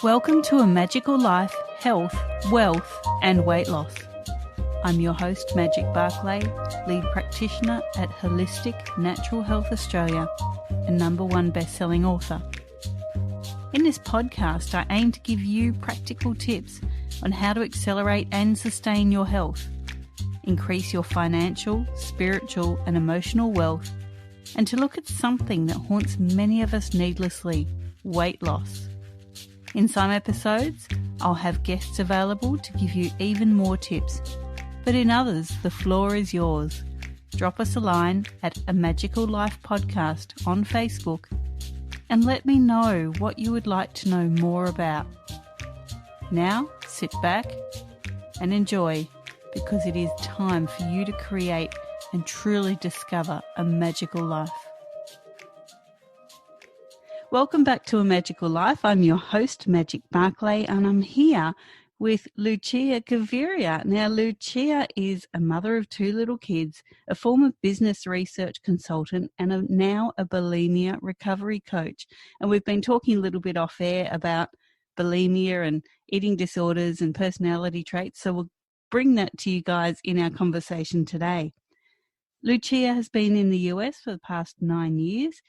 Welcome to A Magical Life, Health, Wealth and Weight Loss. I'm your host, Magic BARCLAY, lead practitioner at Holistic Natural Health Australia and #1 best-selling author. In this podcast, I aim to give you practical tips on how to accelerate and sustain your health, increase your financial, spiritual and emotional wealth, and to look at something that haunts many of us needlessly, weight loss. In some episodes, I'll have guests available to give you even more tips, but in others, the floor is yours. Drop us a line at A Magical Life Podcast on Facebook and let me know what you would like to know more about. Now, sit back and enjoy, because it is time for you to create and truly discover a magical life. Welcome back to A Magical Life. I'm your host, Magic BARCLAY, and I'm here with Lucia Gaviria. Now, Lucia is a mother of 2 little kids, a former business research consultant, and now a bulimia recovery coach. And we've been talking a little bit off air about bulimia and eating disorders and personality traits, so we'll bring that to you guys in our conversation today. Lucia has been in the US for the past 9 years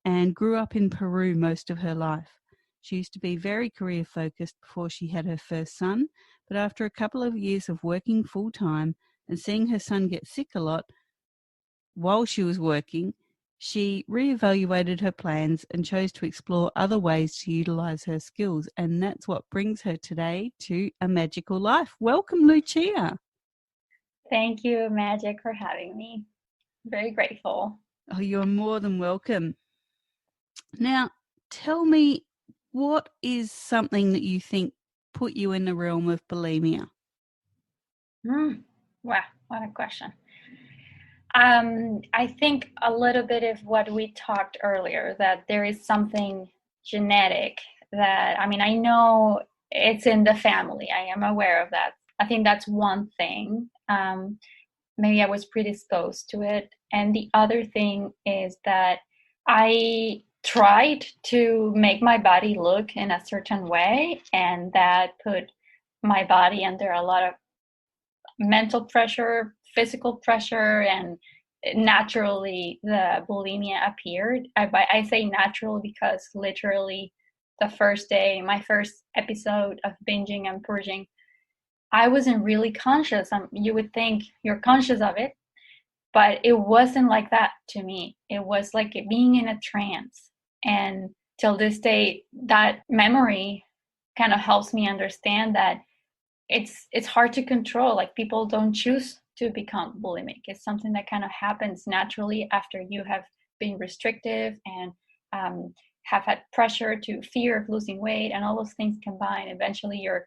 and grew up in Peru most of her life. She used to be very career focused before she had her first son, but after a couple of years of working full time and seeing her son get sick a lot while she was working, she reevaluated her plans and chose to explore other ways to utilize her skills. And that's what brings her today to A Magical Life. Welcome, Lucia. Thank you, Magic, for having me. Very grateful. Oh, you're more than welcome. Now, tell me, what is something that you think put you in the realm of bulimia? Wow, what a question. I think a little bit of what we talked earlier, that there is something genetic that, I know it's in the family. I am aware of that. I think that's one thing. Maybe I was predisposed to it. And the other thing is that I tried to make my body look in a certain way, and that put my body under a lot of mental pressure, physical pressure, and naturally the bulimia appeared. I say natural because literally the first day, my first episode of binging and purging, I wasn't really conscious. You would think you're conscious of it, but it wasn't like that to me. It was like being in a trance. And till this day, that memory kind of helps me understand that it's hard to control. Like, people don't choose to become bulimic. It's something that kind of happens naturally after you have been restrictive and have had pressure to fear of losing weight, and all those things combined. Eventually, your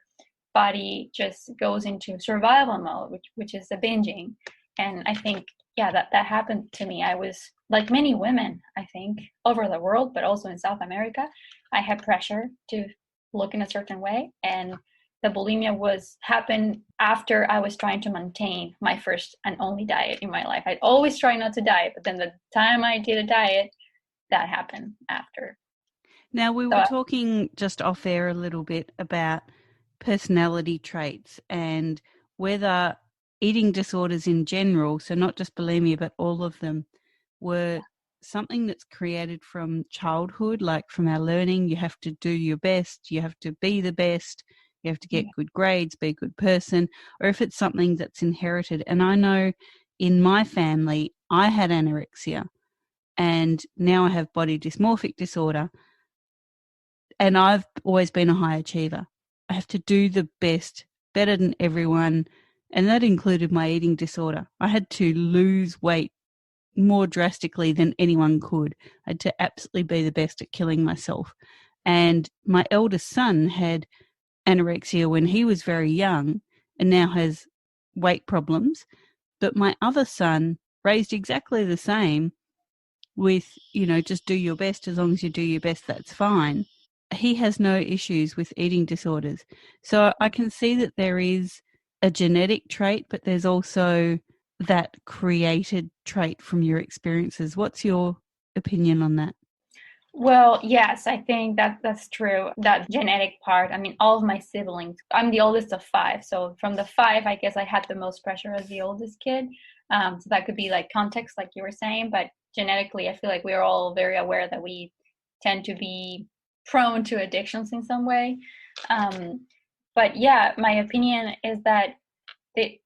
body just goes into survival mode, which is the binging. And I think, that happened to me. I was like many women, I think, over the world, but also in South America. I had pressure to look in a certain way, and the bulimia happened after I was trying to maintain my first and only diet in my life. I'd always try not to diet, but then the time I did a diet, that happened after. Now, we were talking just off air a little bit about personality traits and whether eating disorders in general, so not just bulimia, but all of them, were something that's created from childhood, like from our learning. You have to do your best, you have to be the best, you have to get good grades, be a good person, or if it's something that's inherited. And I know in my family, I had anorexia, and now I have body dysmorphic disorder, and I've always been a high achiever. I have to do the best, better than everyone, and that included my eating disorder. I had to lose weight more drastically than anyone could. I had to absolutely be the best at killing myself. And my eldest son had anorexia when he was very young and now has weight problems. But my other son, raised exactly the same, with, just do your best. As long as you do your best, that's fine. He has no issues with eating disorders. So I can see that there is a genetic trait, but there's also that created trait from your experiences. What's your opinion on that? Well, yes, I think that's true. That genetic part. I mean, all of my siblings. I'm the oldest of five, so from the five, I guess I had the most pressure as the oldest kid. So that could be like context, like you were saying, but genetically, I feel like we're all very aware that we tend to be prone to addictions in some way. But yeah, my opinion is that the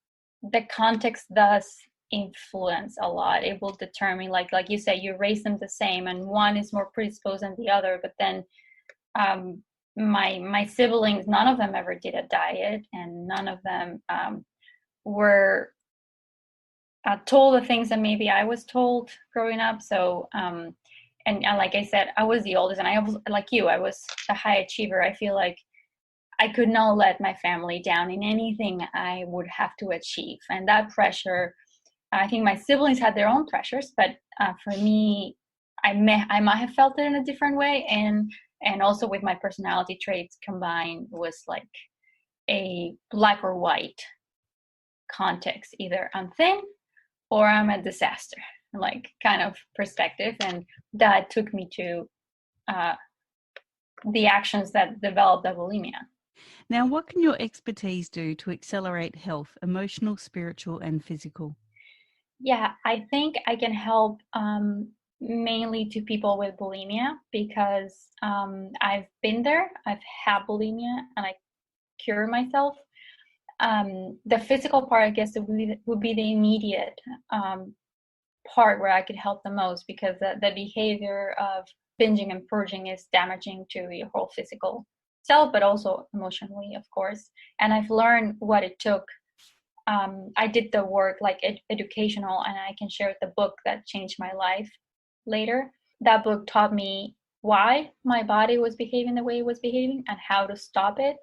the context does influence a lot. It will determine, like you say, you raise them the same, and one is more predisposed than the other. But then um, my siblings, none of them ever did a diet, and none of them were told the things that maybe I was told growing up. So and like I said, I was the oldest, and I was like you. I was a high achiever. I feel like I could not let my family down in anything I would have to achieve. And that pressure, I think my siblings had their own pressures, but for me, I might have felt it in a different way. And also with my personality traits combined was like a black or white context. Either I'm thin or I'm a disaster, like kind of perspective. And that took me to uh, the actions that developed the bulimia. Now, what can your expertise do to accelerate health, emotional, spiritual, and physical? Yeah, I think I can help mainly to people with bulimia because I've been there. I've had bulimia and I cure myself. The physical part, I guess, would be the immediate part where I could help the most because the behavior of binging and purging is damaging to your whole physical self, but also emotionally, of course. And I've learned what it took. I did the work like educational, and I can share the book that changed my life later. That book taught me why my body was behaving the way it was behaving and how to stop it.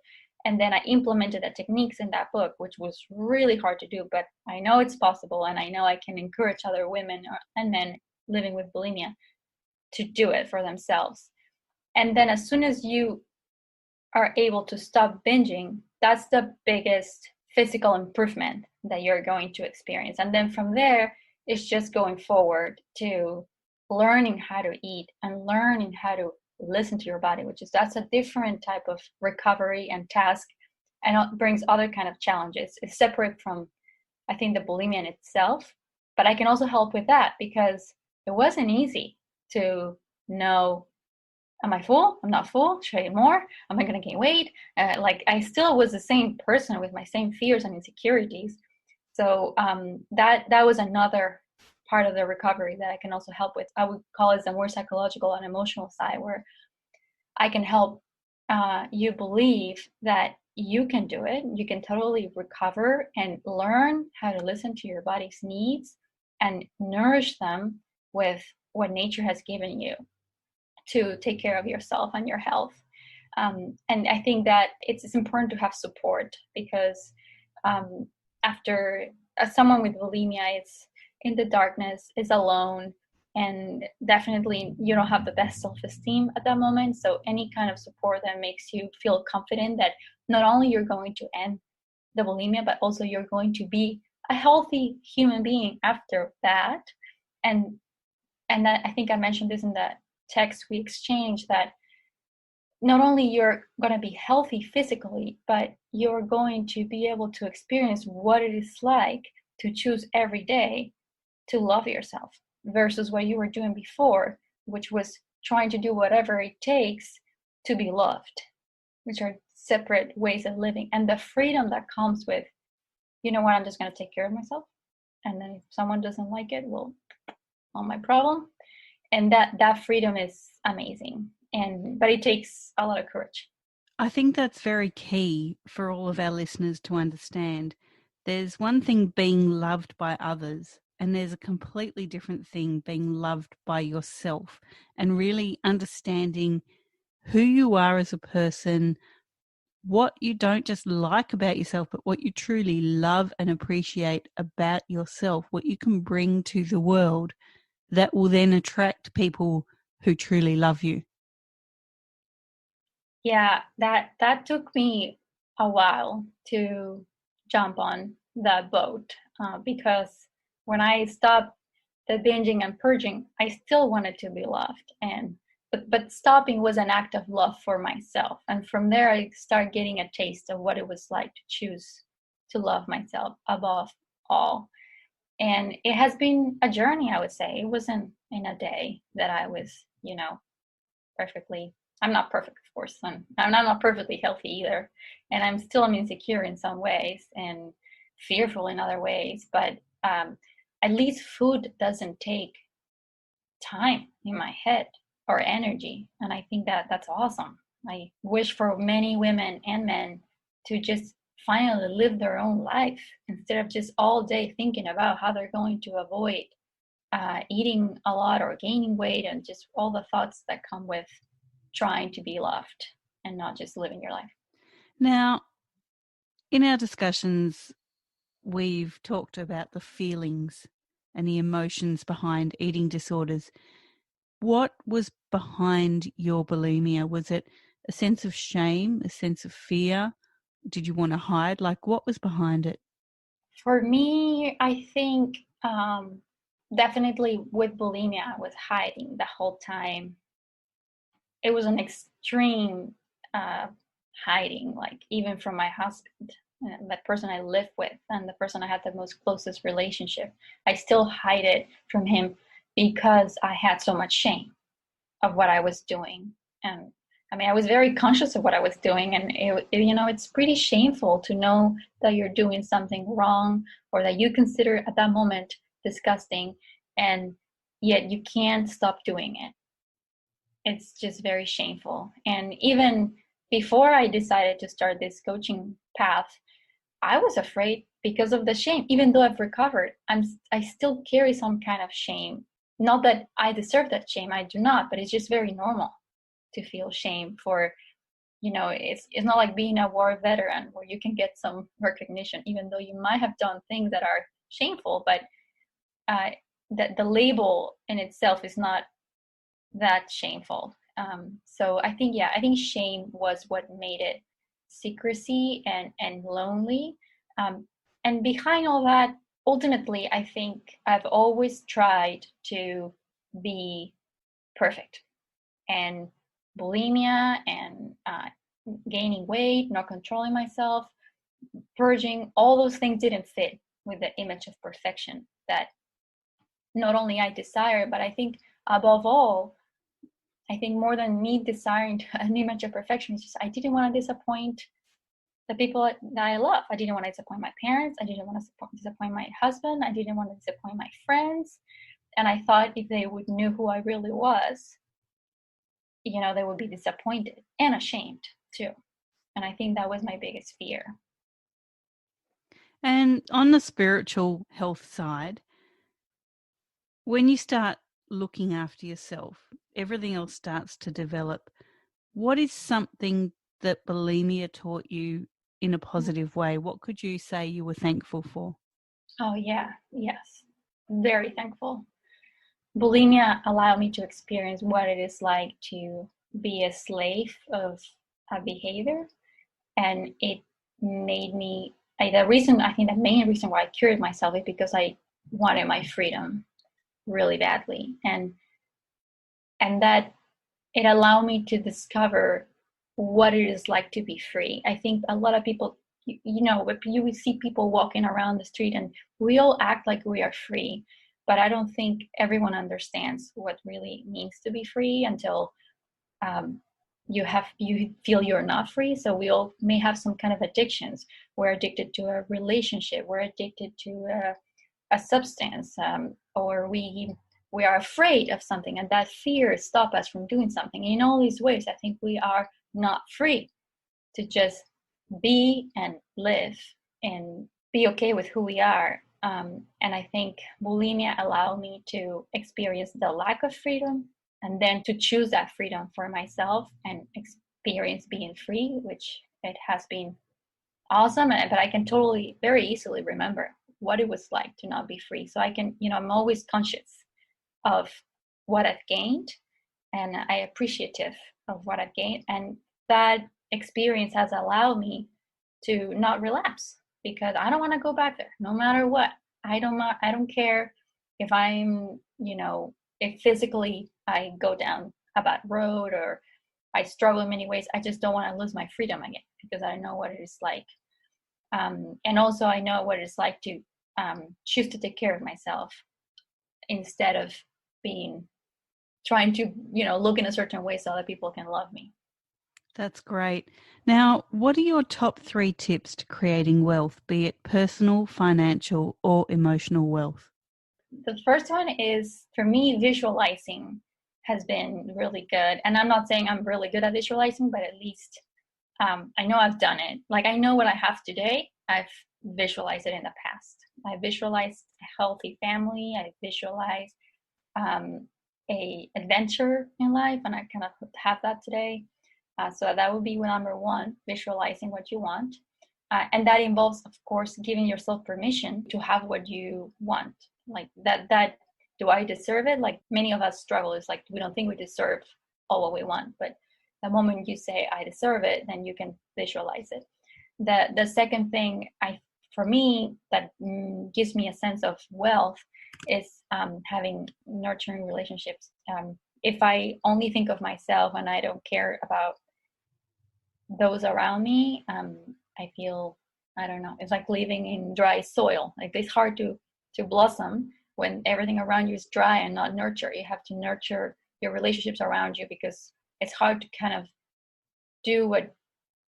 And then I implemented the techniques in that book, which was really hard to do, but I know it's possible, and I know I can encourage other women and men living with bulimia to do it for themselves. And then as soon as you are able to stop binging, that's the biggest physical improvement that you're going to experience. And then from there, it's just going forward to learning how to eat and learning how to listen to your body, which is that's a different type of recovery and task, and it brings other kind of challenges. It's separate from, I think, the bulimia in itself, but I can also help with that because it wasn't easy to know, am I full? I'm not full. Should I eat more? Am I going to gain weight? Like I still was the same person with my same fears and insecurities. So that was another part of the recovery that I can also help with. I would call it the more psychological and emotional side, where I can help you believe that you can do it. You can totally recover and learn how to listen to your body's needs and nourish them with what nature has given you to take care of yourself and your health. And I think that it's important to have support because after someone with bulimia, it's in the darkness, is alone, and definitely you don't have the best self-esteem at that moment. So any kind of support that makes you feel confident that not only you're going to end the bulimia, but also you're going to be a healthy human being after that. And that, I think I mentioned this in the text we exchanged, that not only you're going to be healthy physically, but you're going to be able to experience what it is like to choose every day to love yourself versus what you were doing before, which was trying to do whatever it takes to be loved, which are separate ways of living. And the freedom that comes with, you know what, I'm just going to take care of myself. And then if someone doesn't like it, well, not my problem. And that freedom is amazing. But it takes a lot of courage. I think that's very key for all of our listeners to understand. There's one thing being loved by others, and there's a completely different thing being loved by yourself, and really understanding who you are as a person, what you don't just like about yourself, but what you truly love and appreciate about yourself, what you can bring to the world that will then attract people who truly love you. Yeah, that took me a while to jump on that boat because when I stopped the binging and purging, I still wanted to be loved. And but stopping was an act of love for myself. And from there, I started getting a taste of what it was like to choose to love myself above all. And it has been a journey, I would say. It wasn't in a day that I was, perfectly. I'm not perfect, of course. I'm not perfectly healthy either. And I'm insecure in some ways and fearful in other ways. But at least food doesn't take time in my head or energy. And I think that that's awesome. I wish for many women and men to just finally live their own life instead of just all day thinking about how they're going to avoid eating a lot or gaining weight, and just all the thoughts that come with trying to be loved and not just living your life. Now, in our discussions, we've talked about the feelings and the emotions behind eating disorders. What was behind your bulimia? Was it a sense of shame, a sense of fear? Did you want to hide? Like, what was behind it? For me, I think definitely with bulimia, I was hiding the whole time. It was an extreme hiding, like even from my husband, the person I live with, and the person I had the most closest relationship. I still hide it from him because I had so much shame of what I was doing. And I mean, I was very conscious of what I was doing, and it's pretty shameful to know that you're doing something wrong or that you consider at that moment disgusting, and yet you can't stop doing it. It's just very shameful. And even before I decided to start this coaching path, I was afraid because of the shame. Even though I've recovered, I still carry some kind of shame. Not that I deserve that shame, I do not, but it's just very normal to feel shame for, it's not like being a war veteran where you can get some recognition, even though you might have done things that are shameful, but that the label in itself is not that shameful. So I think shame was what made it secrecy and lonely. And behind all that, ultimately, I think I've always tried to be perfect. And bulimia and gaining weight, not controlling myself, purging, all those things didn't fit with the image of perfection that not only I desire, but I think above all, I think more than me desiring an image of perfection, it's just I didn't want to disappoint the people that I love. I didn't want to disappoint my parents. I didn't want to disappoint my husband. I didn't want to disappoint my friends. And I thought if they would knew who I really was, they would be disappointed and ashamed too. And I think that was my biggest fear. And on the spiritual health side, when you start looking after yourself, everything else starts to develop. What is something that bulimia taught you in a positive way? What could you say you were thankful for? Oh, yeah. Yes. Very thankful. Bulimia allowed me to experience what it is like to be a slave of a behavior. And it made me, the main reason why I cured myself is because I wanted my freedom really badly. And that it allowed me to discover what it is like to be free. I think a lot of people, you would see people walking around the street and we all act like we are free, but I don't think everyone understands what really means to be free until you feel you're not free. So we all may have some kind of addictions. We're addicted to a relationship. We're addicted to a substance, or we are afraid of something, and that fear stops us from doing something. In all these ways, I think we are not free to just be and live and be okay with who we are. And I think bulimia allowed me to experience the lack of freedom, and then to choose that freedom for myself and experience being free, which it has been awesome. But I can very easily remember what it was like to not be free. So I can, I'm always conscious of what I've gained, and I'm appreciative of what I've gained. And that experience has allowed me to not relapse, because I don't want to go back there no matter what. I don't care if I'm, if physically I go down a bad road, or I struggle in many ways, I just don't want to lose my freedom again, because I know what it is like. And also I know what it's like to choose to take care of myself instead of trying to, look in a certain way so that people can love me. That's great. Now, what are your top 3 tips to creating wealth, be it personal, financial, or emotional wealth? The first one is, for me, visualizing has been really good. And I'm not saying I'm really good at visualizing, but at least I know I've done it. Like, I know what I have today. I've visualized it in the past. I visualized a healthy family. I visualized a adventure in life, and I kind of have that today. So that would be number one, visualizing what you want. And that involves, of course, giving yourself permission to have what you want. Like that, do I deserve it? Like, many of us struggle. It's like we don't think we deserve all what we want. But the moment you say, I deserve it, then you can visualize it. The second thing, for me, that gives me a sense of wealth is having nurturing relationships. If I only think of myself and I don't care about those around me, I feel, I don't know, it's like living in dry soil. Like, it's hard to blossom when everything around you is dry and not nurture. You have to nurture your relationships around you, because it's hard to kind of do what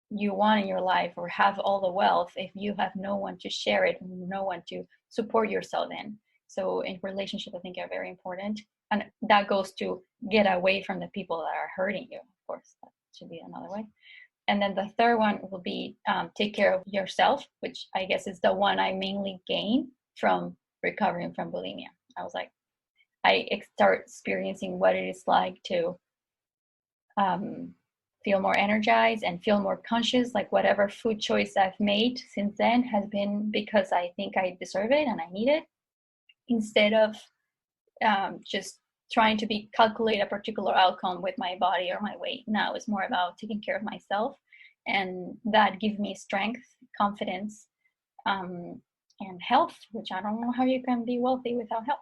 you want in your life or have all the wealth if you have no one to share it and no one to support yourself in. So in relationships, I think, are very important. And that goes to get away from the people that are hurting you. Of course, that should be another way. And then the third one will be take care of yourself, which I guess is the one I mainly gained from recovering from bulimia. I was like, I start experiencing what it is like to feel more energized and feel more conscious. Like, whatever food choice I've made since then has been because I think I deserve it and I need it, instead of just trying to calculate a particular outcome with my body or my weight. Now it's more about taking care of myself, and that gives me strength, confidence, and health, which I don't know how you can be wealthy without health.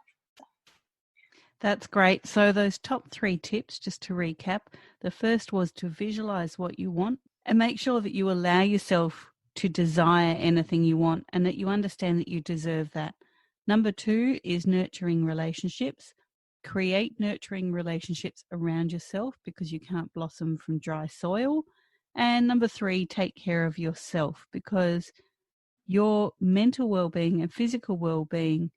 That's great. So those top 3 tips, just to recap, the first was to visualize what you want and make sure that you allow yourself to desire anything you want and that you understand that you deserve that. Number 2 is nurturing relationships. Create nurturing relationships around yourself, because you can't blossom from dry soil. And number 3, take care of yourself, because your mental well-being and physical well-being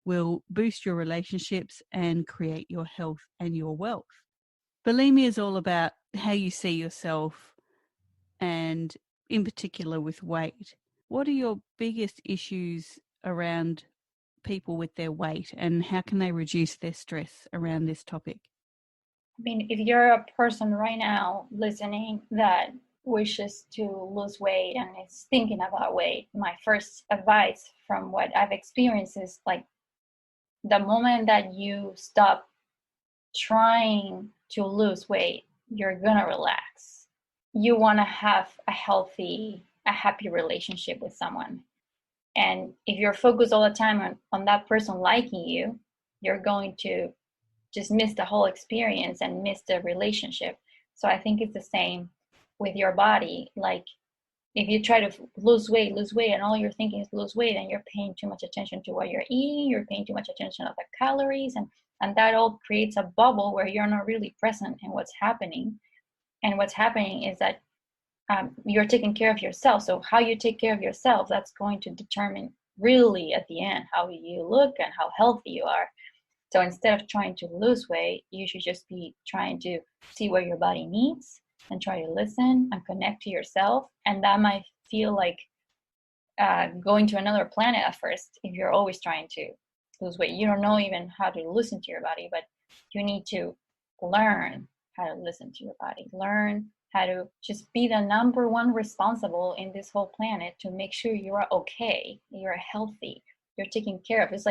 will boost your relationships and create your health and your wealth. Bulimia is all about how you see yourself, and in particular with weight. What are your biggest issues around people with their weight, and how can they reduce their stress around this topic? I mean, if you're a person right now listening that wishes to lose weight and is thinking about weight, my first advice from what I've experienced is, like, the moment that you stop trying to lose weight, you're gonna relax. You want to have a happy relationship with someone. And if you're focused all the time on that person liking you, you're going to just miss the whole experience and miss the relationship. So I think it's the same with your body. Like, if you try to lose weight, and all you're thinking is lose weight, and you're paying too much attention to what you're eating, you're paying too much attention to the calories, and that all creates a bubble where you're not really present in what's happening. And what's happening is that you're taking care of yourself. So how you take care of yourself, that's going to determine really at the end how you look and how healthy you are. So instead of trying to lose weight, you should just be trying to see what your body needs and try to listen and connect to yourself. And that might feel like going to another planet at first if you're always trying to lose weight. You don't know even how to listen to your body, but you need to learn how to listen to your body. Learn how to just be the number one responsible in this whole planet to make sure you are okay, you're healthy, you're taken care of. It's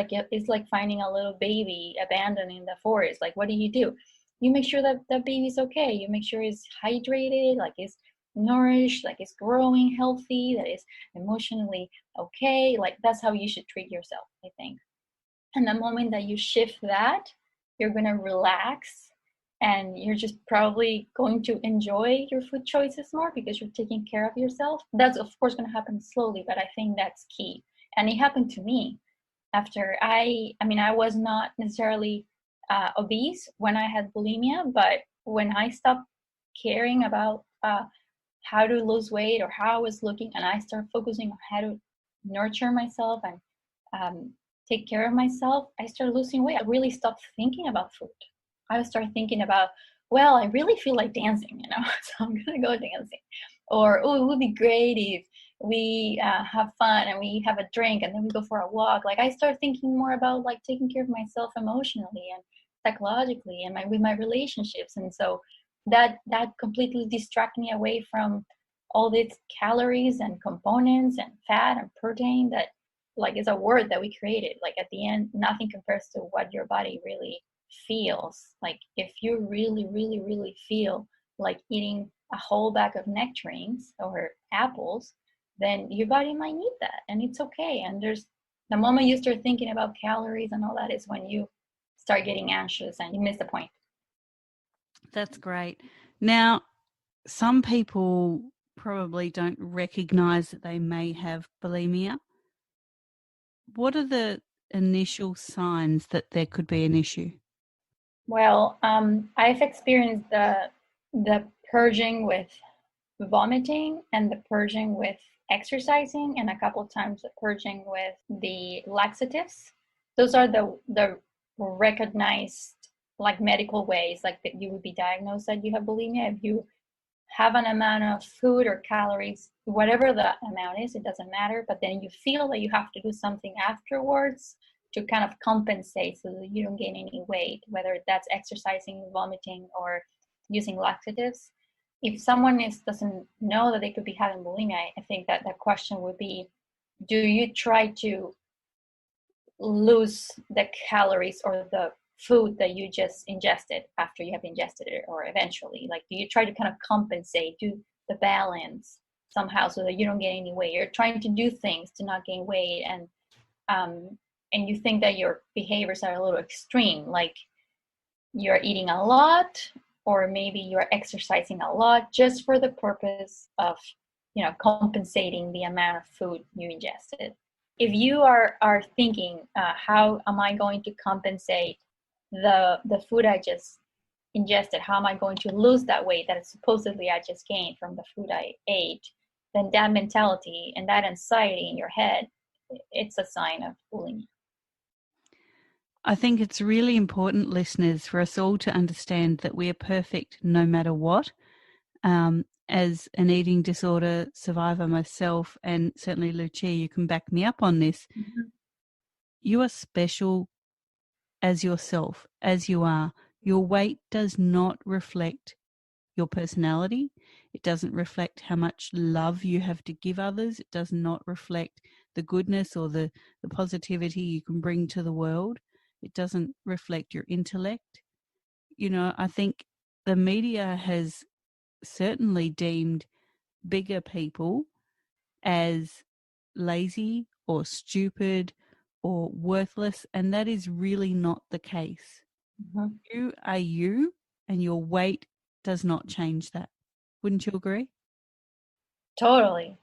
like finding a little baby abandoned in the forest. Like, what do? You make sure that the baby's okay. You make sure it's hydrated, like it's nourished, like it's growing healthy, that is emotionally okay. Like, that's how you should treat yourself, I think. And the moment that you shift that, you're gonna relax and you're just probably going to enjoy your food choices more because you're taking care of yourself. That's of course going to happen slowly, but I think that's key. And it happened to me after I was not necessarily obese when I had bulimia, but when I stopped caring about how to lose weight or how I was looking, and I started focusing on how to nurture myself and take care of myself, I started losing weight. I really stopped thinking about food. I started thinking about, well, I really feel like dancing, so I'm gonna go dancing. Or, oh, it would be great if we have fun and we have a drink and then we go for a walk. Like I started thinking more about like taking care of myself emotionally and psychologically and with my relationships. And so that completely distracted me away from all these calories and components and fat and protein that like is a word that we created. Like at the end, nothing compares to what your body really feels. Like if you really, really, really feel like eating a whole bag of nectarines or apples, then your body might need that, and it's okay. And there's the moment you start thinking about calories and all that is when you start getting anxious and you miss the point. That's great. Now, some people probably don't recognize that they may have bulimia. What are the initial signs that there could be an issue? Well, I've experienced the purging with vomiting and the purging with exercising, and a couple of times the purging with the laxatives. Those are the recognized like medical ways like that you would be diagnosed that you have bulimia. If you have an amount of food or calories, whatever the amount is, it doesn't matter, but then you feel that you have to do something afterwards to kind of compensate so that you don't gain any weight, whether that's exercising, vomiting, or using laxatives. If someone doesn't know that they could be having bulimia, I think that the question would be, do you try to lose the calories or the food that you just ingested after you have ingested it, or eventually? Like, do you try to kind of compensate, do the balance somehow so that you don't gain any weight? You're trying to do things to not gain weight, and you think that your behaviors are a little extreme, like you're eating a lot, or maybe you're exercising a lot just for the purpose of compensating the amount of food you ingested. If you are thinking, how am I going to compensate the food I just ingested? How am I going to lose that weight that supposedly I just gained from the food I ate? Then that mentality and that anxiety in your head, it's a sign of bulimia. I think it's really important, listeners, for us all to understand that we are perfect no matter what. As an eating disorder survivor myself, and certainly Lucia, you can back me up on this, you are special as yourself, as you are. Your weight does not reflect your personality. It doesn't reflect how much love you have to give others. It does not reflect the goodness or the positivity you can bring to the world. It doesn't reflect your intellect. I think the media has certainly deemed bigger people as lazy or stupid or worthless, and that is really not the case. Mm-hmm. You are you, and your weight does not change that. Wouldn't you agree? Totally.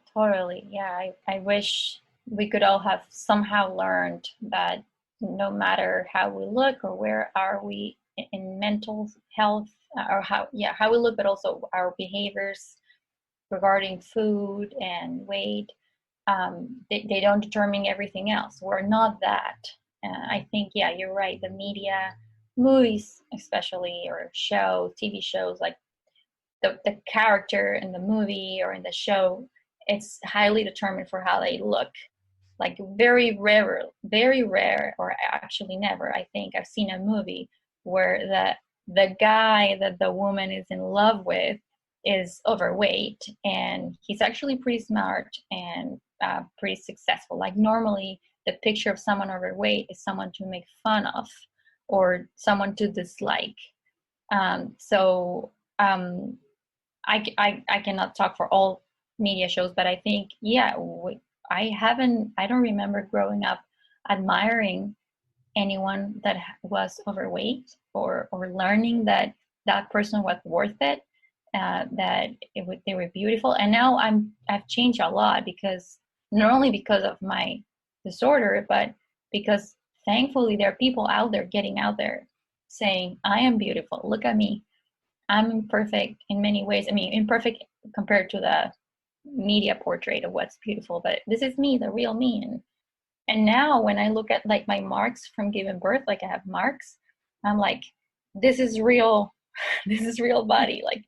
Yeah, I wish we could all have somehow learned that no matter how we look or where are we in mental health, or how we look, but also our behaviors regarding food and weight, they don't determine everything else. We're not that. I think, yeah, you're right. The media, movies especially, or TV shows, like the character in the movie or in the show, it's highly determined for how they look. Like very rare, or actually never, I think I've seen a movie where the guy that the woman is in love with is overweight, and he's actually pretty smart and pretty successful. Like normally the picture of someone overweight is someone to make fun of or someone to dislike. So I cannot talk for all media shows, but I think, yeah, I don't remember growing up admiring anyone that was overweight, or learning that that person was worth it, that they were beautiful. And now I've changed a lot, because not only because of my disorder, but because thankfully there are people out there getting out there saying, I am beautiful, look at me, I'm imperfect in many ways. I mean, imperfect compared to the media portrait of what's beautiful, but this is me, the real me. And now when I look at like my marks from giving birth, like I have marks, I'm like, this is real. This is real body. Like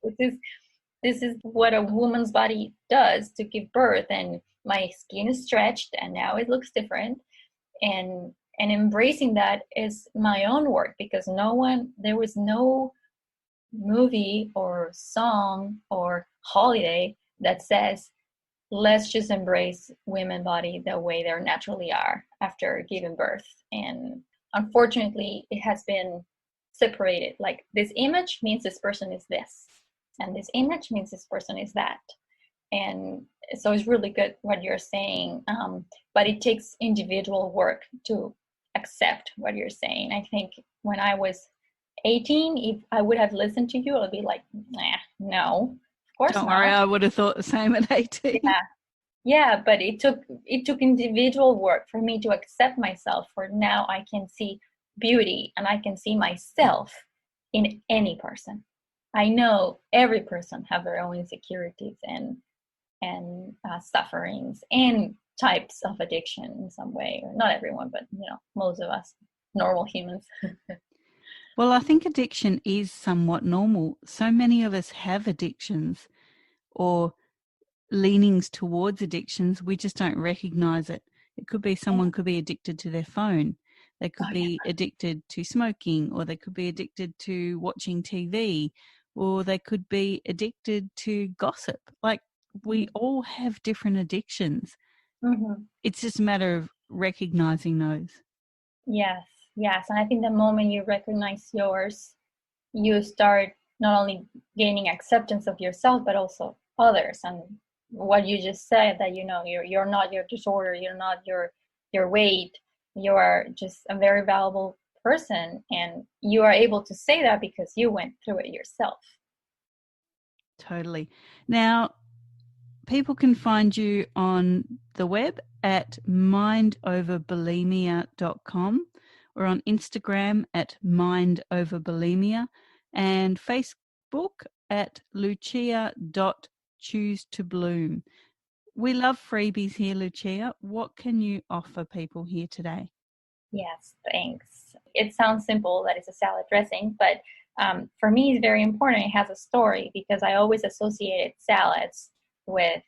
this is what a woman's body does to give birth. And my skin is stretched and now it looks different. And embracing that is my own work, because there was no movie or song or holiday that says, let's just embrace women body the way they naturally are after giving birth. And unfortunately, it has been separated. Like, this image means this person is this, and this image means this person is that. And so it's really good what you're saying, but it takes individual work to accept what you're saying. I think when I was 18, if I would have listened to you, I would be like, nah, no, of course Don't not. worry, I would have thought the same at 18. Yeah, but it took individual work for me to accept myself, for now I can see beauty and I can see myself in any person. I know every person have their own insecurities and sufferings and types of addiction in some way, or not everyone, but most of us normal humans. Well, I think addiction is somewhat normal. So many of us have addictions or leanings towards addictions. We just don't recognize it. It could be someone could be addicted to their phone. They could be addicted to smoking, or they could be addicted to watching TV, or they could be addicted to gossip. Like, we all have different addictions. Mm-hmm. It's just a matter of recognizing those. Yes. And I think the moment you recognize yours, you start not only gaining acceptance of yourself, but also others. And what you just said, that you're not your disorder, you're not your weight, you are just a very valuable person, and you are able to say that because you went through it yourself. Totally. Now, people can find you on the web at mindoverbulimia.com, or on Instagram at mindoverbulimia, and Facebook at lucia.choosetobloom. We love freebies here, Lucia. What can you offer people here today? Yes, thanks. It sounds simple that it's a salad dressing, but for me, it's very important. It has a story, because I always associated salads with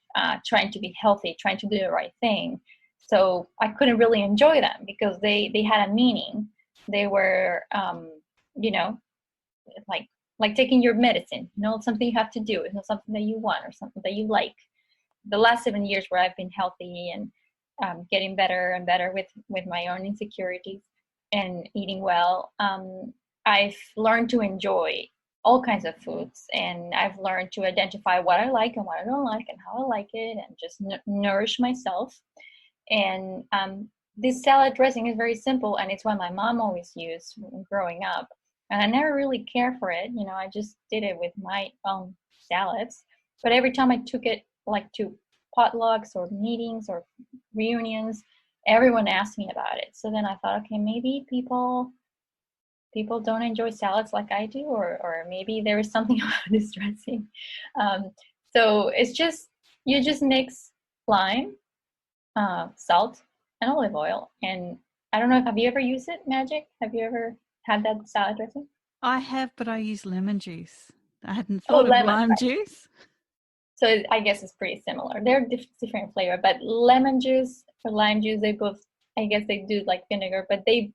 trying to be healthy, trying to do the right thing. So I couldn't really enjoy them because they had a meaning. They were, like taking your medicine, something you have to do. It's not something that you want or something that you like. The last 7 years where I've been healthy and getting better and better with my own insecurities and eating well, I've learned to enjoy all kinds of foods, and I've learned to identify what I like and what I don't like and how I like it, and just nourish myself. And this salad dressing is very simple, and it's what my mom always used growing up. And I never really cared for it. I just did it with my own salads. But every time I took it, like, to potlucks or meetings or reunions, everyone asked me about it. So then I thought, okay, maybe people don't enjoy salads like I do, or maybe there is something about this dressing. So it's just, you just mix lime, salt, and olive oil. And I don't know, have you ever used it, Magic? Have you ever had that salad dressing? I have, but I use lemon juice. I hadn't Oh, thought of lemon, lime right. juice. So I guess it's pretty similar. They're different flavor, but lemon juice or lime juice, they both, I guess they do like vinegar, but they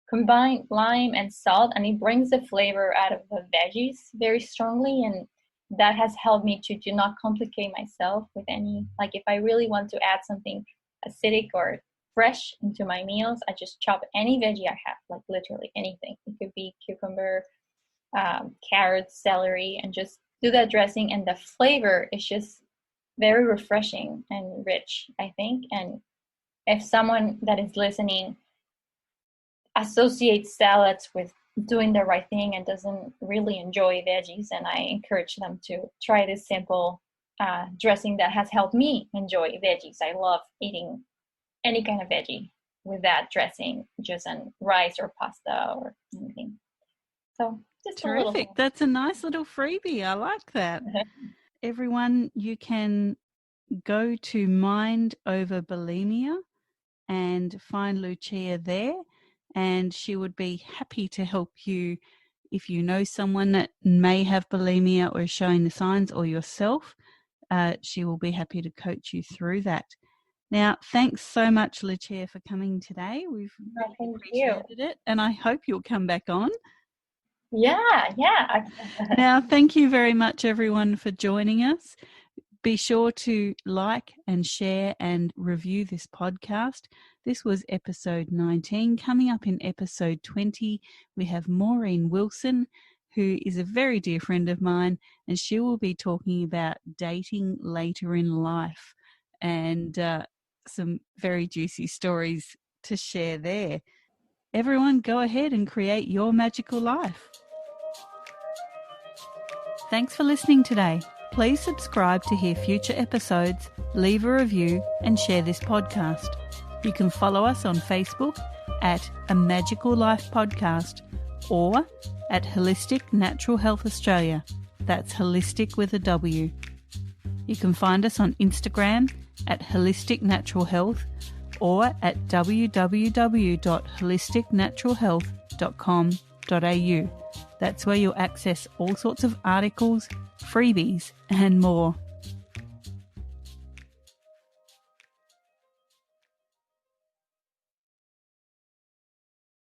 combine lime and salt, and it brings the flavor out of the veggies very strongly. And that has helped me to do not complicate myself with any, like, if I really want to add something acidic or fresh into my meals, I just chop any veggie I have, like literally anything. It could be cucumber, carrots, celery, and just do that dressing. And the flavor is just very refreshing and rich, I think. And if someone that is listening associates salads with doing the right thing and doesn't really enjoy veggies, and I encourage them to try this simple dressing that has helped me enjoy veggies. I love eating any kind of veggie with that dressing, just on rice or pasta or anything. So just terrific. That's a nice little freebie. I like that. Everyone, you can go to Mind Over Bulimia and find Lucia there, and she would be happy to help you if you know someone that may have bulimia or is showing the signs, or yourself. She will be happy to coach you through that. Now, thanks so much, Lucia, for coming today. We've really appreciated it, and I hope you'll come back on. Yeah. Now, thank you very much, everyone, for joining us. Be sure to like and share and review this podcast. This was episode 19. Coming up in episode 20, we have Maureen Wilson, who is a very dear friend of mine, and she will be talking about dating later in life and some very juicy stories to share there. Everyone, go ahead and create your magical life. Thanks for listening today. Please subscribe to hear future episodes, leave a review, and share this podcast. You can follow us on Facebook at A Magical Life Podcast or at Holistic Natural Health Australia. That's holistic with a W. You can find us on Instagram at Holistic Natural Health or at www.holisticnaturalhealth.com.au. That's where you'll access all sorts of articles, freebies, and more.